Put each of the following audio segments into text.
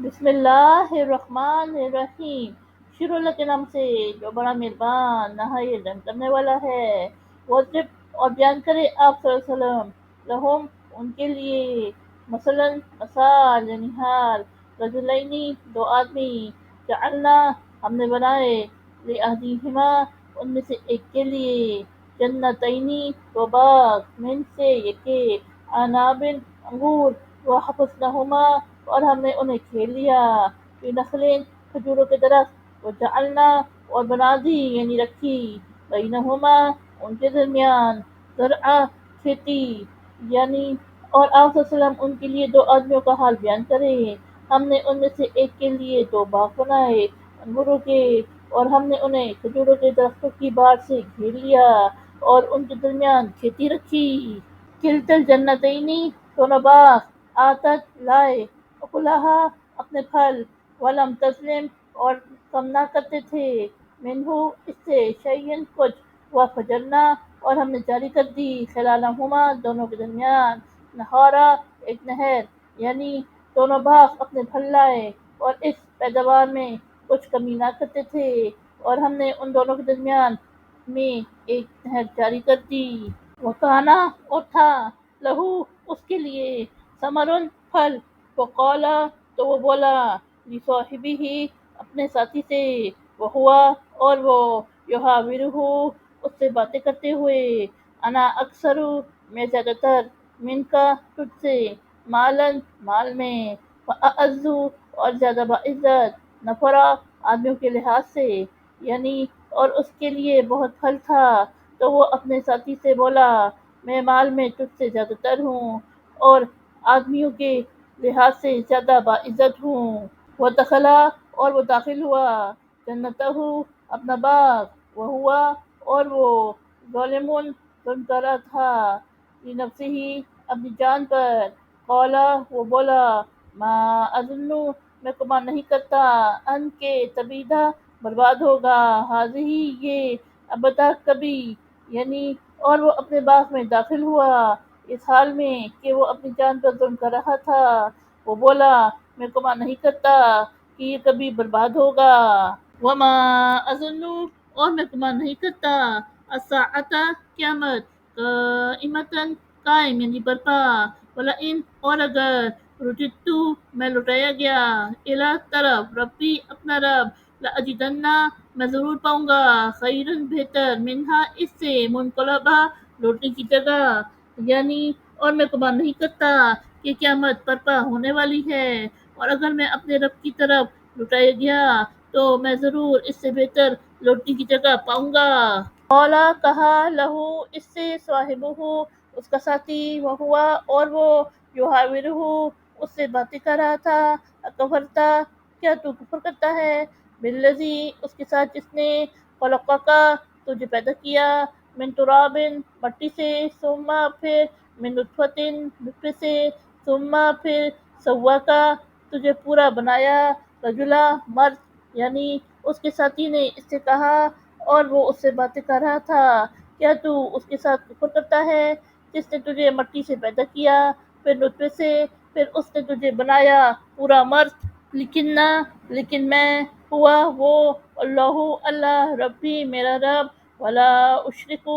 بسم اللہ الرحمن الرحیم، شروع اللہ کے نام سے جو بڑا مہربان نہایت رحم کرنے والا ہے۔ واضرب اور بیان کرے آپ صلی اللہ علیہ وسلم لہم ان کے لیے، مثلاً مثال یعنی حال، رجلینی دو آدمی، جعلنا ہم نے بنائے، لأحدہما ان میں سے ایک کے لیے، جنتینی دو باغ، من سے یکے، عنابن انگور، وحفظناہما اور ہم نے انہیں کھیل لیا، فی نخلٍ کھجوروں کے درخت، وجعلنا اور بنا دی یعنی رکھی، بینہما ان کے درمیان، زرعا کھیتی، یعنی اور آپ صلی اللہ علیہ وسلم ان کے لیے دو آدمیوں کا حال بیان کرے، ہم نے ان میں سے ایک کے لیے دو باغ بنائے انگوروں کے، اور ہم نے انہیں کھجوروں کے درختوں کی بار سے گھیر لیا اور ان کے درمیان کھیتی رکھی۔ کلتا الجنتین دونوں باغ، آتت لائے، اکلہا اپنے پھل، ولم تظلم اور کم نہ کرتے تھے، منہو اس سے، شیئن کچھ، وفجرنا اور ہم نے جاری کر دی، خلالہما دونوں کے درمیان، نہارا ایک نہر، یعنی دونوں باغ اپنے پھل لائے اور اس پیداوار میں کچھ کمی نہ کرتے تھے، اور ہم نے ان دونوں کے درمیان میں ایک نہر جاری کر دی۔ وکانا اور تھا، لہو اس کے لیے، ثمرن پھل، فقالا تو وہ بولا، لصاحبہ اپنے ساتھی سے، وہوا اور وہ، یحاورہ اس سے باتیں کرتے ہوئے، انا اکثر میں زیادہ تر، منکا تجھ سے، مالن مال میں، واعز اور زیادہ باعزت، نفرا آدمیوں کے لحاظ سے، یعنی اور اس کے لیے بہت پھل تھا، تو وہ اپنے ساتھی سے بولا، میں مال میں تجھ سے زیادہ تر ہوں اور آدمیوں کے لحاظ سے زیادہ باعزت ہوں۔ ودخلا اور وہ داخل ہوا، جنتہ اپنا باغ، وہوا اور وہ، ظالم ظلم کر رہا تھا، لنفسہ اپنی جان پر، قالا وہ بولا، ما اظن میں گمان نہیں کرتا، ان کے تبیدہ برباد ہوگا، ہذہ یہ، ابدا کبھی، یعنی اور وہ اپنے باغ میں داخل ہوا اس حال میں کہ وہ اپنی جان پر ظلم کر رہا تھا، وہ بولا میں گمان نہیں کرتا کہ یہ کبھی برباد ہوگا۔ وما اظن اور میں گمان نہیں کرتا، الساعۃ قیامت، قائمۃ قائم یعنی برپا، ولئن اور اگر، رددت میں لوٹایا گیا، الی طرف ربی اپنا رب، لاجدن میں ضرور پاؤں گا، خیرن بہتر، منہا اس سے، منقلبا لوٹنے کی جگہ، یعنی اور میں گمان نہیں کرتا کہ قیامت برپا ہونے والی ہے، اور اگر میں اپنے رب کی طرف لوٹایا گیا تو میں ضرور اس سے بہتر لوٹنے کی جگہ پاؤں گا۔ قالا کہا، لہو اس سے، صاحبہ اس کا ساتھی، وہوا اور وہ، یحاورہ اس سے باتیں کر رہا تھا، اکفرتا کیا تو کفر کرتا ہے، بالذی اس کے ساتھ جس نے، خلقک تجھے پیدا کیا، من تراب مٹی سے، ثم پھر، من نطفۃ نطفے سے، ثم پھر، سواکا تجھے پورا بنایا، رجلا مرد، یعنی اس کے ساتھی نے اس سے کہا اور وہ اس سے باتیں کر رہا تھا، کیا تو اس کے ساتھ کفر کرتا ہے جس نے تجھے مٹی سے پیدا کیا، پھر نطفے سے، پھر اس نے تجھے بنایا پورا مرد، لیکن میں، ہوا وہ، اللہ اللہ، ربی میرا رب، ولا اشرک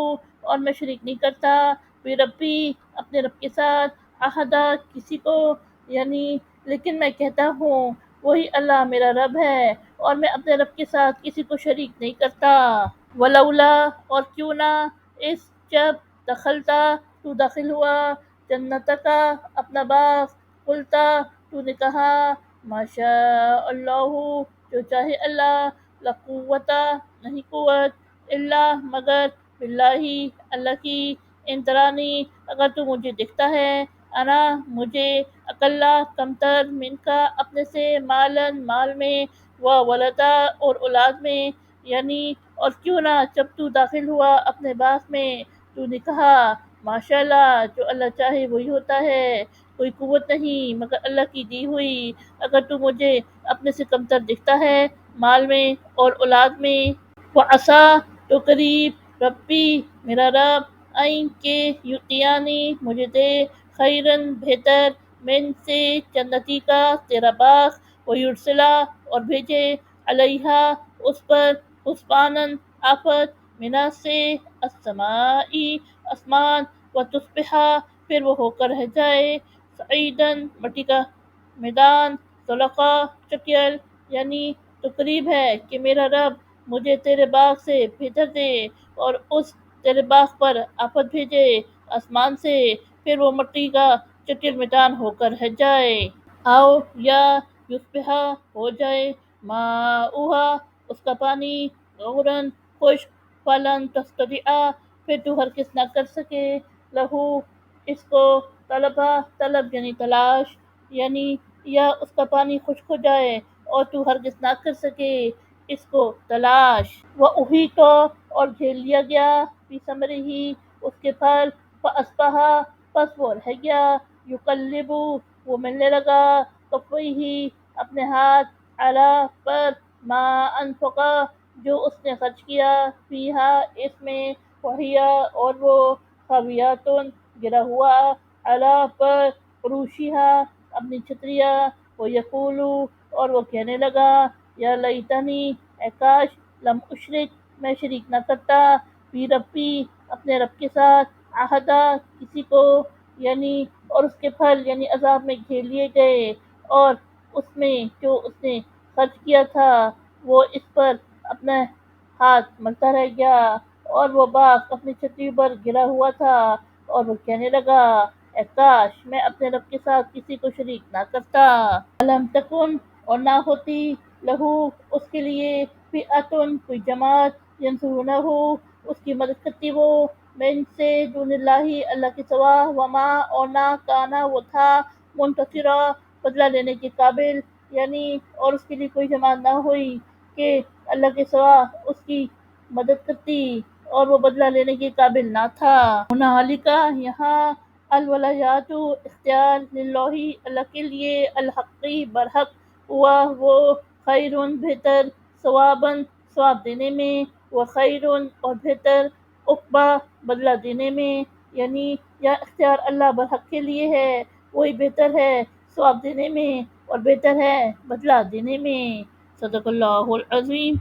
اور میں شریک نہیں کرتا، بربی اپنے رب کے ساتھ، احدا کسی کو، یعنی لیکن میں کہتا ہوں وہی اللہ میرا رب ہے اور میں اپنے رب کے ساتھ کسی کو شریک نہیں کرتا۔ ولولا اور کیوں نہ، اس جب، دخلتا تو داخل ہوا، جنت کا اپنا باغ، قلتا تو نے کہا، ماشاء اللہ جو چاہے اللہ، لا قوت نہیں قوت، الا مگر، باللہ اللہ کی، ان ترانی اگر تو مجھے دیکھتا ہے، انا مجھے، اکلا کمتر، منکا اپنے سے، مالن مال میں، ولدا اور اولاد میں، یعنی اور کیوں نہ جب تو داخل ہوا اپنے باغ میں تو نے کہا، ماشاء اللہ جو اللہ چاہے وہی ہوتا ہے، کوئی قوت نہیں مگر اللہ کی دی ہوئی، اگر تو مجھے اپنے سے کمتر دکھتا ہے مال میں اور اولاد میں، وعسیٰ تو قریب، ربی میرا رب، این کے، یؤتیانی مجھے دے، خیرن بہتر، من سے جنتی کا تیرا باغ، ویرسلا اور بھیجے علیہا اس پر حسبانن آفت منا سے السمائی آسمان وتصبحا پھر وہ ہو کر رہ جائے سعیدن مٹی کا میدان زلقا چٹیل یعنی تو قریب ہے کہ میرا رب مجھے تیرے باغ سے بھیتر دے اور اس تیرے باغ پر آفت بھیجے آسمان سے پھر وہ مٹی کا چٹیل میدان ہو کر رہ جائے آؤ یا یصبحا ہو جائے ماؤہا اس کا پانی غورن خشک فلن تستطیع پھر تو ہرگز نہ کر سکے لہو اس کو طلبا طلب یعنی تلاش یعنی یا اس کا پانی خشک ہو جائے اور تو ہرگز نہ کر سکے اس کو تلاش وہ اہی تو اور گھیر لیا گیا فی ثمرہ ہی اس کے پھل فاصبح پس وہ رہ گیا یقلبو وہ ملنے لگا کفیہ اپنے ہاتھ اعلی پر ما انفقا جو اس نے خرچ کیا فیہا اس میں وہیا اور وہ خاویاتن گرا ہوا اعلی پر عروشہا اپنی چھتریاں وہ یقولو اور وہ کہنے لگا یا لیتنی اے کاش لم اشرک میں شریک نہ کرتا فی ربی اپنے رب کے ساتھ عہدہ کسی کو یعنی اور اس کے پھل یعنی عذاب میں گھیر لیے گئے اور اس میں جو اس نے خرچ کیا تھا وہ اس پر اپنا ہاتھ ملتا رہ گیا اور وہ باغ اپنی چھتری پر گرا ہوا تھا اور وہ کہنے لگا اے کاش میں اپنے رب کے ساتھ کسی کو شریک نہ کرتا علم تکن اور نہ ہوتی لہو اس کے لیے فئاتن کوئی جماعت ینصرونہ اس کی مدد کرتی وہ من سے دون اللہ اللہ کے سوا وما اور نہ کانا وہ تھا منتصرا بدلہ لینے کے قابل یعنی اور اس کے لیے کوئی جماعت نہ ہوئی کہ اللہ کے سوا اس کی مدد کرتی اور وہ بدلہ لینے کے قابل نہ تھا ہنالکا یہاں الولایات اختیار للہ اللہ کے لیے الحقی برحق ہوا وہ خیرون بہتر ثواباً ثواب دینے میں وہ خیرون اور بہتر عقبہ بدلہ دینے میں یعنی یا اختیار اللہ برحق کے لیے ہے وہی بہتر ہے ثواب دینے میں اور بہتر ہے بدلہ دینے میں صدق اللہ العظیم